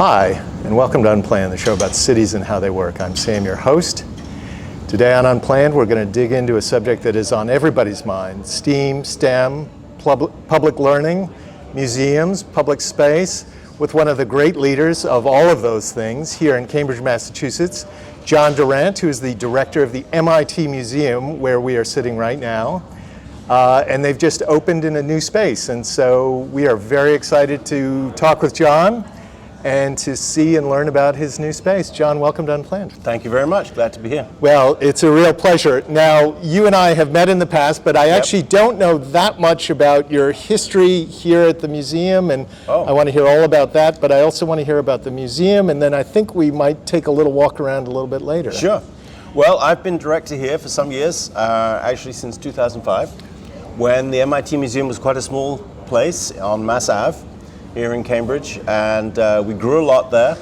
Hi, and welcome to Unplanned, the show about cities and how they work. I'm Sam, your host. Today on Unplanned, we're going to dig into a subject that is on everybody's mind: STEM, public learning, museums, public space, with one of the great leaders of all of those things here in Cambridge, Massachusetts, John Durant, who is the director of the MIT Museum, where we are sitting right now. And they've just opened in a new space, and so we are very excited to talk with John and to see and learn about his new space. John, welcome to Unplanned. Thank you very much. Glad to be here. Well, it's a real pleasure. Now, you and I have met in the past, but I actually don't know that much about your history here at the museum, and I want to hear all about that, but I also want to hear about the museum, and then I think we might take a little walk around a little bit later. Sure. Well, I've been director here for some years, actually since 2005, when the MIT Museum was quite a small place on Mass Ave here in Cambridge, and we grew a lot there.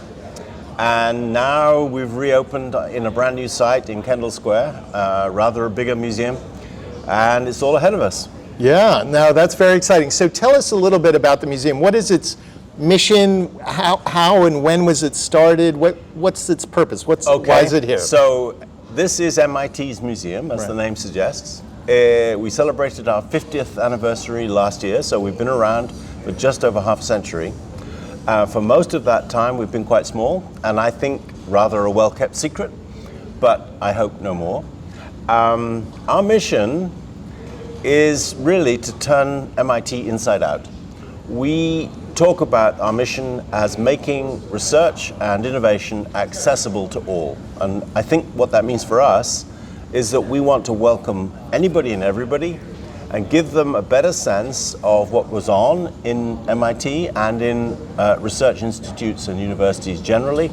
And now we've reopened in a brand new site in Kendall Square, rather a bigger museum, and it's all ahead of us. Yeah, now that's very exciting. So tell us a little bit about the museum. What is its mission? How and when was it started? What's its purpose? Why is it here? So this is MIT's museum, as the name suggests. We celebrated our 50th anniversary last year, so we've been around for just over half a century. For most of that time, we've been quite small, and I think rather a well-kept secret, but I hope no more. Our mission is really to turn MIT inside out. We talk about our mission as making research and innovation accessible to all. And I think what that means for us is that we want to welcome anybody and everybody and give them a better sense of what goes on in MIT and in research institutes and universities generally,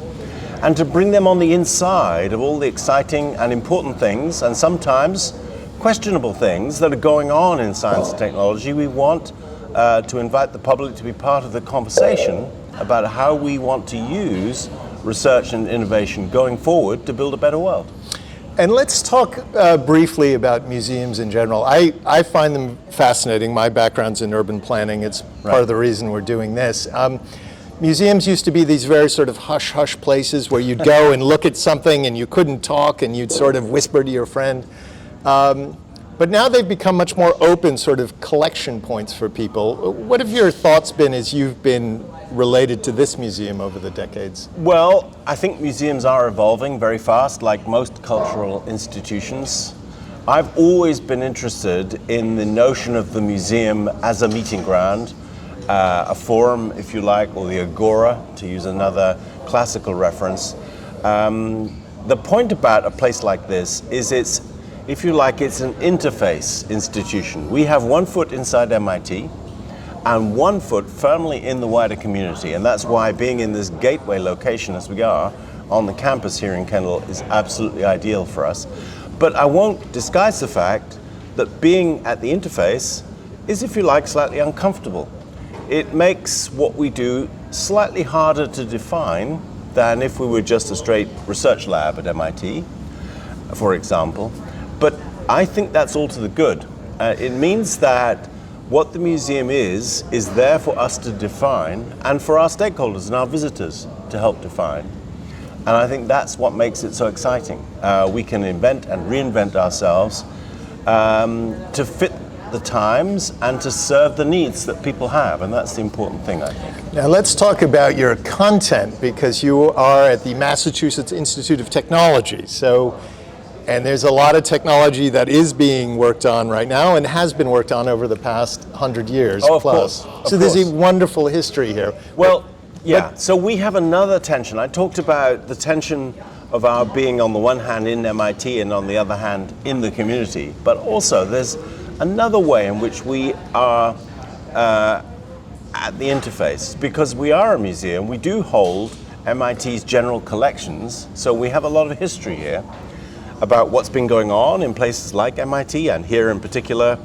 and to bring them on the inside of all the exciting and important things, and sometimes questionable things, that are going on in science and technology. We want to invite the public to be part of the conversation about how we want to use research and innovation going forward to build a better world. And let's talk briefly about museums in general. I find them fascinating. My background's in urban planning. It's part of the reason we're doing this. Museums used to be these very sort of hush-hush places where you'd go and look at something and you couldn't talk and you'd sort of whisper to your friend. But now they've become much more open sort of collection points for people. What have your thoughts been as you've been related to this museum over the decades? Well, I think museums are evolving very fast, like most cultural institutions. I've always been interested in the notion of the museum as a meeting ground, a forum, if you like, or the agora, to use another classical reference. The point about a place like this is it's, if you like, it's an interface institution. We have one foot inside MIT and one foot firmly in the wider community, and that's why being in this gateway location as we are on the campus here in Kendall is absolutely ideal for us. But I won't disguise the fact that being at the interface is, if you like, slightly uncomfortable. It makes what we do slightly harder to define than if we were just a straight research lab at MIT, for example. But I think that's all to the good. It means that what the museum is there for us to define and for our stakeholders and our visitors to help define. And I think that's what makes it so exciting. We can invent and reinvent ourselves to fit the times and to serve the needs that people have, and that's the important thing, I think. Now let's talk about your content, because you are at the Massachusetts Institute of Technology. And there's a lot of technology that is being worked on right now and has been worked on over the past 100 years plus. So there's a wonderful history here. Well, so we have another tension. I talked about the tension of our being on the one hand in MIT and on the other hand in the community. But also there's another way in which we are at the interface. Because we are a museum, we do hold MIT's general collections, so we have a lot of history here about what's been going on in places like MIT, and here in particular,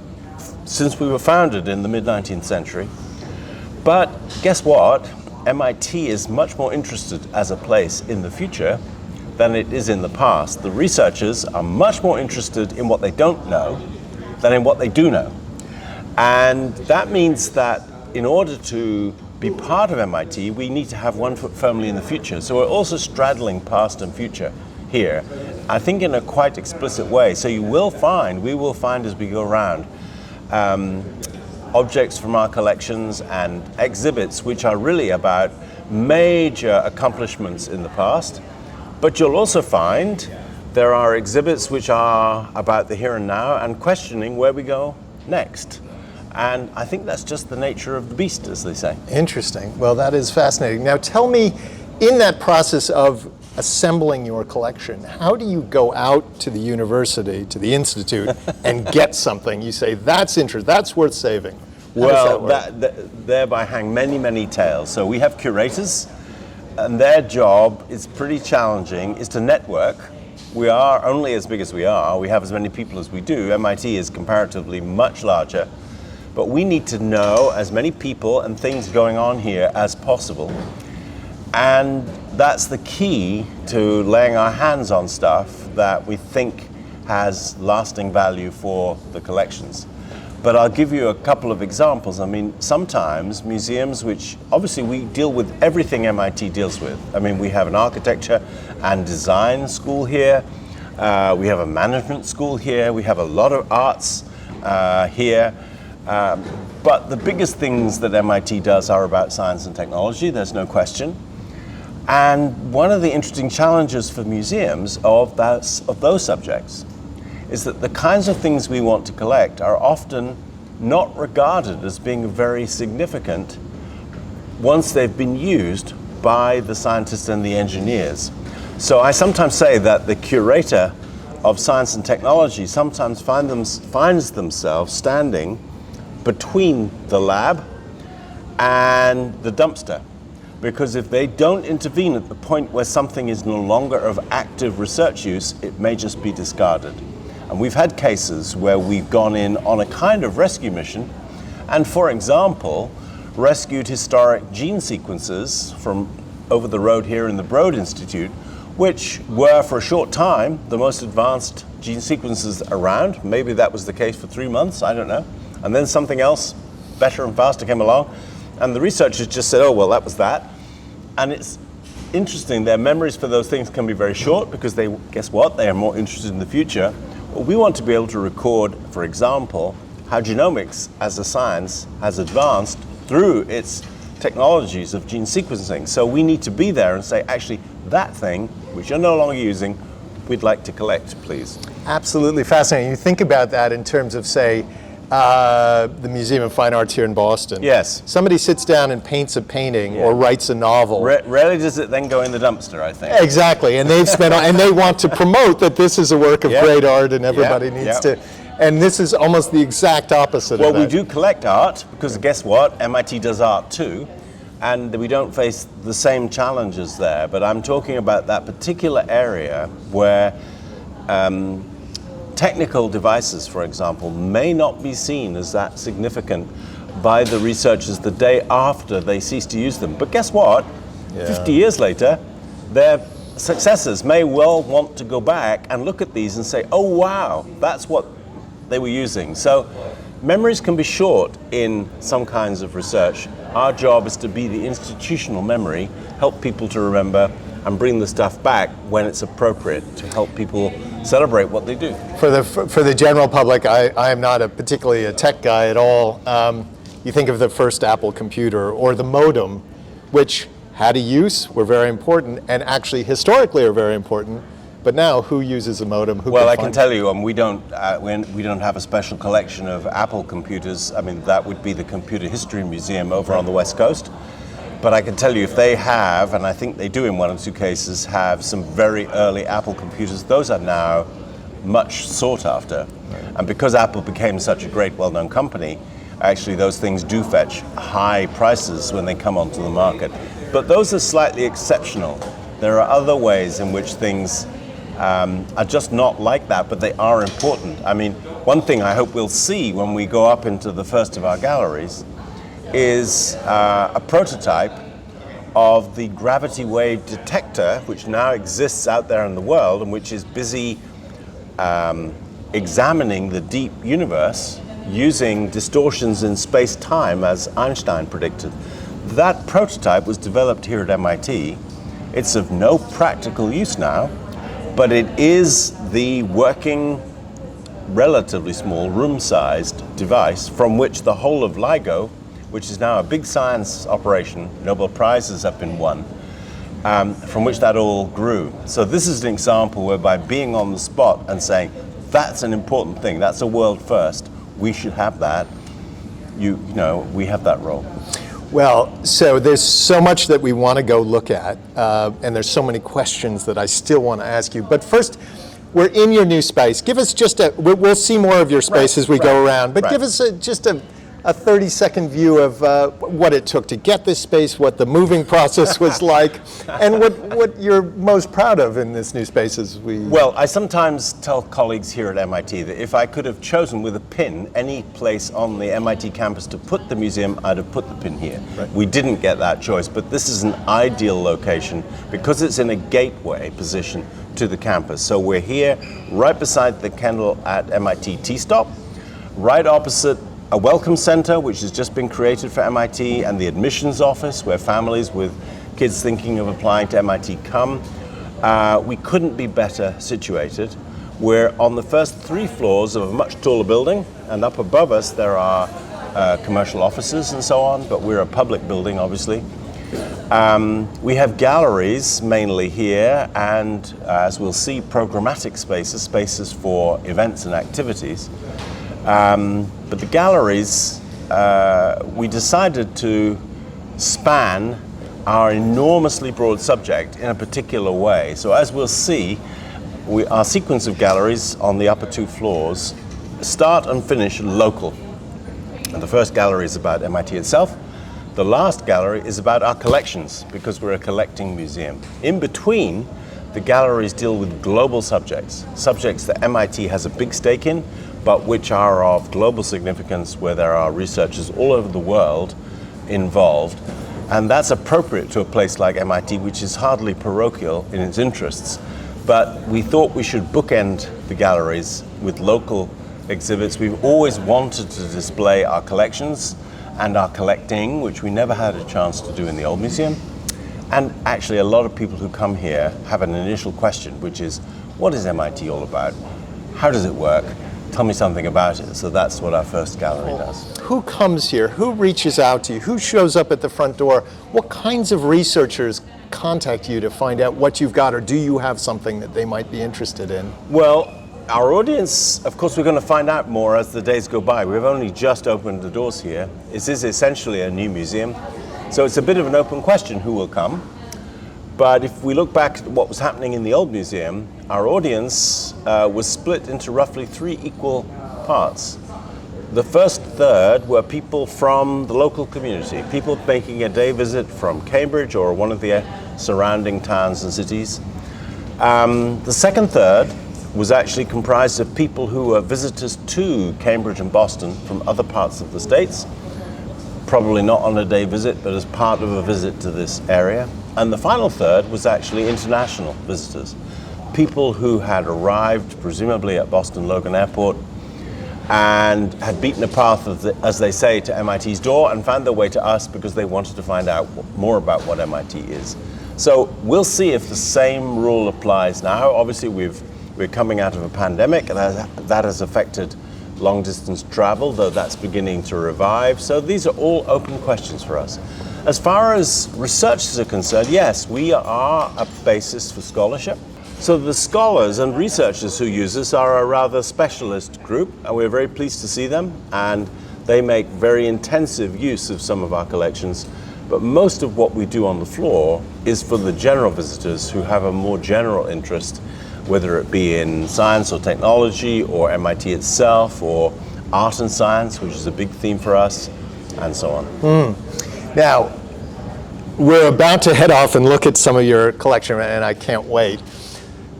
since we were founded in the mid-19th century. But guess what? MIT is much more interested as a place in the future than it is in the past. The researchers are much more interested in what they don't know than in what they do know. And that means that in order to be part of MIT, we need to have one foot firmly in the future. So we're also straddling past and future here, I think in a quite explicit way. So we will find as we go around, objects from our collections and exhibits which are really about major accomplishments in the past. But you'll also find there are exhibits which are about the here and now and questioning where we go next. And I think that's just the nature of the beast, as they say. Interesting. Well, that is fascinating. Now tell me, in that process of assembling your collection, how do you go out to the university, to the institute, and get something? You say, that's interesting, that's worth saving. How Well, does that work? thereby hang many, many tales. So we have curators, and their job is pretty challenging, is to network. We are only as big as we are. We have as many people as we do. MIT is comparatively much larger. But we need to know as many people and things going on here as possible. And that's the key to laying our hands on stuff that we think has lasting value for the collections. But I'll give you a couple of examples. I mean, sometimes museums, which obviously we deal with everything MIT deals with. I mean, we have an architecture and design school here. We have a management school here. We have a lot of arts here. But the biggest things that MIT does are about science and technology, there's no question. And one of the interesting challenges for museums of those subjects is that the kinds of things we want to collect are often not regarded as being very significant once they've been used by the scientists and the engineers. So I sometimes say that the curator of science and technology sometimes finds themselves standing between the lab and the dumpster. Because if they don't intervene at the point where something is no longer of active research use, it may just be discarded. And we've had cases where we've gone in on a kind of rescue mission and, for example, rescued historic gene sequences from over the road here in the Broad Institute, which were for a short time the most advanced gene sequences around. Maybe that was the case for 3 months, I don't know. And then something else better and faster came along. And the researchers just said, oh, well, that was that. And it's interesting, their memories for those things can be very short because they, guess what, they are more interested in the future. Well, we want to be able to record, for example, how genomics as a science has advanced through its technologies of gene sequencing. So we need to be there and say, actually, that thing, which you're no longer using, we'd like to collect, please. Absolutely fascinating. You think about that in terms of, say, the Museum of Fine Arts here in Boston. Yes. Somebody sits down and paints a painting or writes a novel. Rarely does it then go in the dumpster, I think. Exactly, and they've spent, and they want to promote that this is a work of great art, and everybody needs to. And this is almost the exact opposite of that. Well, we do collect art because guess what? MIT does art too, and we don't face the same challenges there. But I'm talking about that particular area where technical devices, for example, may not be seen as that significant by the researchers the day after they cease to use them. But guess what? 50 years later, their successors may well want to go back and look at these and say, oh wow, that's what they were using. So memories can be short in some kinds of research. Our job is to be the institutional memory, help people to remember and bring the stuff back when it's appropriate to help people celebrate what they do. For the general public, I am not particularly a tech guy at all. You think of the first Apple computer or the modem, which had a use, were very important, and actually historically are very important. But now, who uses a modem? Well, I can tell you, we don't have a special collection of Apple computers. I mean, that would be the Computer History Museum over on the West Coast. But I can tell you if they have, and I think they do in one or two cases, have some very early Apple computers, those are now much sought after. Right. And because Apple became such a great, well-known company, actually those things do fetch high prices when they come onto the market. But those are slightly exceptional. There are other ways in which things are just not like that, but they are important. I mean, one thing I hope we'll see when we go up into the first of our galleries is a prototype of the gravity wave detector, which now exists out there in the world and which is busy examining the deep universe using distortions in space-time, as Einstein predicted. that prototype was developed here at MIT. It's of no practical use now, but it is the working, relatively small, room-sized device from which the whole of LIGO, which is now a big science operation, Nobel Prizes have been won, from which that all grew. So this is an example whereby being on the spot and saying, that's an important thing, that's a world first, we should have that, you know, we have that role. Well, so there's so much that we want to go look at, and there's so many questions that I still want to ask you. But first, we're in your new space. Give us just we'll see more of your space as we go around, but give us just a 30-second view of what it took to get this space, what the moving process was like, and what you're most proud of in this new space as we... Well, I sometimes tell colleagues here at MIT that if I could have chosen with a pin any place on the MIT campus to put the museum, I'd have put the pin here. Right. We didn't get that choice, but this is an ideal location because it's in a gateway position to the campus. So we're here right beside the Kendall at MIT T-Stop, right opposite a welcome center, which has just been created for MIT, and the admissions office, where families with kids thinking of applying to MIT come. We couldn't be better situated. We're on the first 3 floors of a much taller building, and up above us there are commercial offices and so on, but we're a public building, obviously. We have galleries mainly here, and as we'll see, programmatic spaces for events and activities. But the galleries, we decided to span our enormously broad subject in a particular way. So as we'll see, our sequence of galleries on the upper 2 floors start and finish local. And the first gallery is about MIT itself. The last gallery is about our collections, because we're a collecting museum. In between, the galleries deal with global subjects that MIT has a big stake in, but which are of global significance, where there are researchers all over the world involved. And that's appropriate to a place like MIT, which is hardly parochial in its interests. But we thought we should bookend the galleries with local exhibits. We've always wanted to display our collections and our collecting, which we never had a chance to do in the old museum. And actually, a lot of people who come here have an initial question, which is, what is MIT all about? How does it work? Tell me something about it. So that's what our first gallery does. Who comes here? Who reaches out to you? Who shows up at the front door? What kinds of researchers contact you to find out what you've got, or do you have something that they might be interested in? Well, our audience, of course, we're going to find out more as the days go by. We've only just opened the doors here. This is essentially a new museum. So it's a bit of an open question who will come. But if we look back at what was happening in the old museum, our audience was split into roughly 3 equal parts. The first third were people from the local community, people making a day visit from Cambridge or one of the surrounding towns and cities. The second third was actually comprised of people who were visitors to Cambridge and Boston from other parts of the States, probably not on a day visit, but as part of a visit to this area. And the final third was actually international visitors, people who had arrived, presumably at Boston Logan Airport, and had beaten a path, as they say, to MIT's door and found their way to us because they wanted to find out more about what MIT is. So we'll see if the same rule applies now. Obviously, we're coming out of a pandemic, and that has affected long-distance travel, though that's beginning to revive. So these are all open questions for us. As far as researchers are concerned, yes, we are a basis for scholarship. So the scholars and researchers who use us are a rather specialist group, and we're very pleased to see them, and they make very intensive use of some of our collections. But most of what we do on the floor is for the general visitors who have a more general interest, whether it be in science or technology or MIT itself or art and science, which is a big theme for us, and so on. Now, we're about to head off and look at some of your collection, and I can't wait.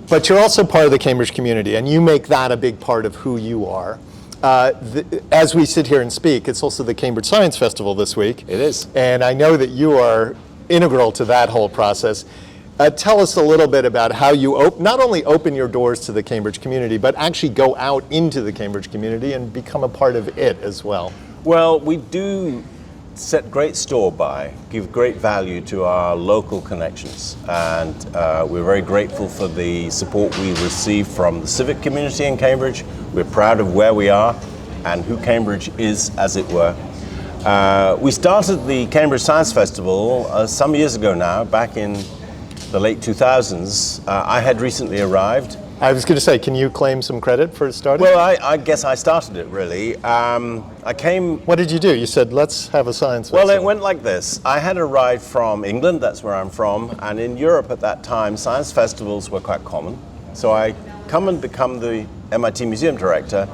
But you're also part of the Cambridge community, and you make that a big part of who you are. As we sit here and speak, it's also the Cambridge Science Festival this week. It is. And I know that you are integral to that whole process. Tell us a little bit about how you not only open your doors to the Cambridge community, but actually go out into the Cambridge community and become a part of it as well. Well, we do set great store by, give great value to our local connections. And we're very grateful for the support we receive from the civic community in Cambridge. We're proud of where we are and who Cambridge is, as it were. We started the Cambridge Science Festival some years ago now, back in the late 2000s. I had recently arrived. I was going to say, can you claim some credit for starting? Well, I guess I started it, really. I came... What did you do? You said, let's have a science festival. Well, it went like this. I had arrived from England, that's where I'm from, and in Europe at that time, science festivals were quite common. So I come and become the MIT Museum Director.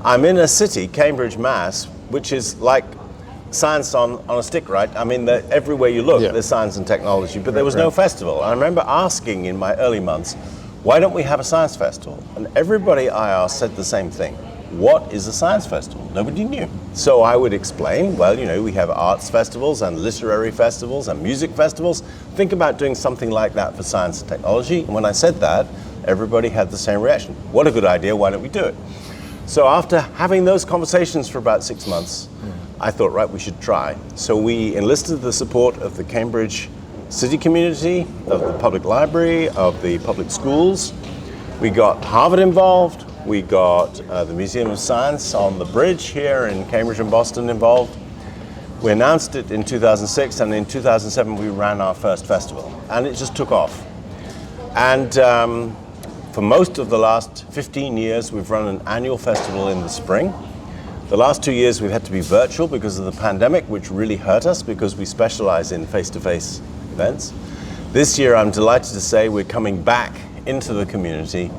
I'm in a city, Cambridge, Mass, which is like science on a stick, right? I mean, everywhere you look, there's science and technology, but there was no festival. And I remember asking in my early months, why don't we have a science festival? And everybody I asked said the same thing. What is a science festival? Nobody knew. So I would explain, well, you know, we have arts festivals and literary festivals and music festivals. Think about doing something like that for science and technology. And when I said that, everybody had the same reaction. What a good idea, why don't we do it? So after having those conversations for about 6 months, I thought, right, we should try. So we enlisted the support of the Cambridge city community, of the public library, of the public schools. We got Harvard involved. We got the Museum of Science on the bridge here in Cambridge and Boston involved. We announced it in 2006, and in 2007 we ran our first festival, and it just took off. And for most of the last 15 years, we've run an annual festival in the spring. The last 2 years we've had to be virtual because of the pandemic, which really hurt us because we specialize in face-to-face events. This year, I'm delighted to say we're coming back into the community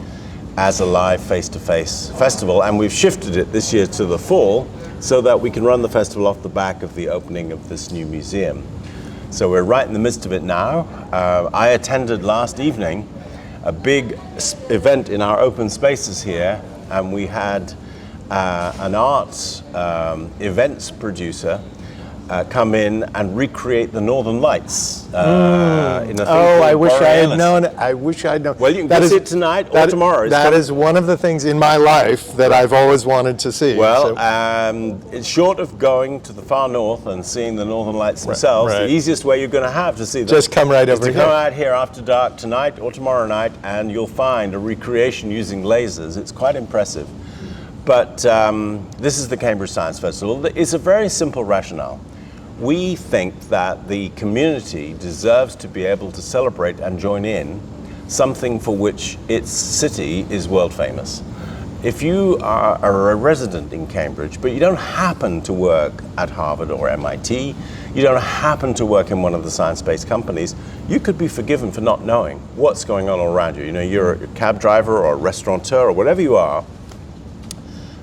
as a live face-to-face festival, and we've shifted it this year to the fall so that we can run the festival off the back of the opening of this new museum. So we're right in the midst of it now. I attended last evening a big event in our open spaces here, and we had an arts events producer come in and recreate the Northern Lights in a thing called I wish I had Borealis. known. I wish I had known. Well, you can go see it tonight or tomorrow. That is one of the things in my life that I've always wanted to see. Well, it's short of going to the far north and seeing the Northern Lights themselves. right. The easiest way you're going to have to see them. Just come right over to here. come out here after dark tonight or tomorrow night, and you'll find a recreation using lasers. It's quite impressive. But this is the Cambridge Science Festival. It's a very simple rationale. We think that the community deserves to be able to celebrate and join in something for which its city is world famous. If you are a resident in Cambridge, but you don't happen to work at Harvard or MIT, you don't happen to work in one of the science-based companies, you could be forgiven for not knowing what's going on all around you. You know, you're a cab driver or a restaurateur or whatever you are.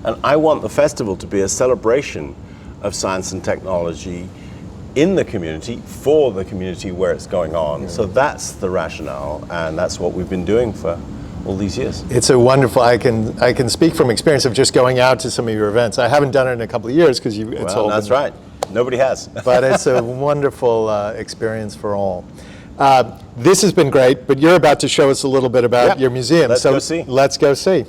And I want the festival to be a celebration of science and technology in the community, for the community where it's going on. Yeah. So that's the rationale, and that's what we've been doing for all these years. It's a wonderful, I can speak from experience of just going out to some of your events. I haven't done it in a couple of years because it's all that's right. Nobody has. But it's a wonderful experience for all. This has been great, but you're about to show us a little bit about your museum. Let's go see. Let's go see.